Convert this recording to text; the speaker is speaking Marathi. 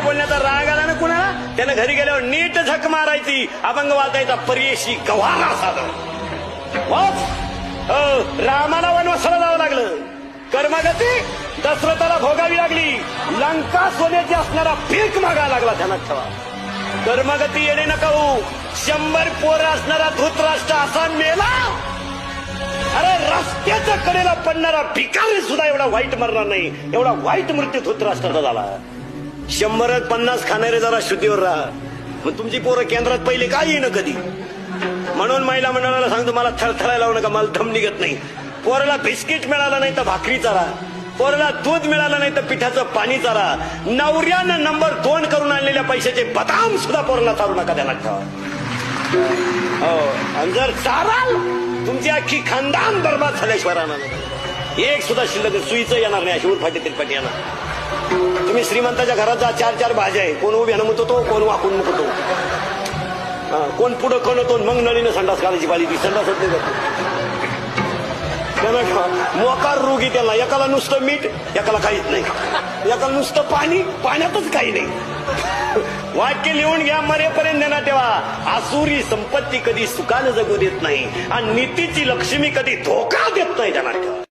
बोलण्याचा राग आला ना कुणाला त्यानं घरी गेल्यावर नीट झक मारायची, अभंग वाचायचा, पर्येशी गव्हाणा साधं. रामाला वनवासाला जावं लागलं, कर्मगती दशरथाला भोगावी लागली, लंका सोन्याची असणारा भीक मागायला लागला. ध्यानात ठेवा, कर्मगती येणे नका होऊ. 100 पोरं असणारा धृतराष्ट्र असा मेला. अरे रस्त्याच्या कडेला पडणारा भिकारी सुद्धा एवढा वाईट मरणार नाही, एवढा वाईट मृत्यू धृतराष्ट्राचा झाला. 100-50 खाणारे जरा श्रुतीवर राहा. मग तुमची पोरं केंद्रात पहिले काय येईन कधी. म्हणून महिला मंडळाला सांगतो, मला थरथरायला लावू नका, मला दम निघत नाही. पोराला बिस्किट मिळालं नाही तर भाकरी चारा, पोराला दूध मिळालं नाही तर पिठाचं पाणी चारा. नवऱ्यानं नंबर 2 करून आणलेल्या पैशाचे बदाम सुद्धा पोराला चारू नका. द्यायला ठेवा. आणि जर चाराल तुमची अख्खी खानदान बरबाद झाल्याशिवाय राहणार नाही. एक सुद्धा शिल्लक सुईचं येणार नाही. अशी उरफाटी तिरफाटी येणार. तुम्ही श्रीमंताच्या घरात जा, 4-4 भाज्या आहे, कोण उभ्यानं मुततो, कोण वाकून मुकतो, कोण पुढं कणतो, मग नळीनं संडास घालायची बाली. ती संडास होत नाही. मोकार रोगी त्याला, एकाला नुसतं मीठ, एकाला काहीच नाही, एकाला नुसतं पाणी, पाण्यातच काही नाही. वाक्य लिहून घ्या, मरेपर्यंत देणार ठेवा. आसुरी संपत्ती कधी सुखानं जगू देत नाही आणि नीतीची लक्ष्मी कधी धोका देत नाही. देणार ठेवा.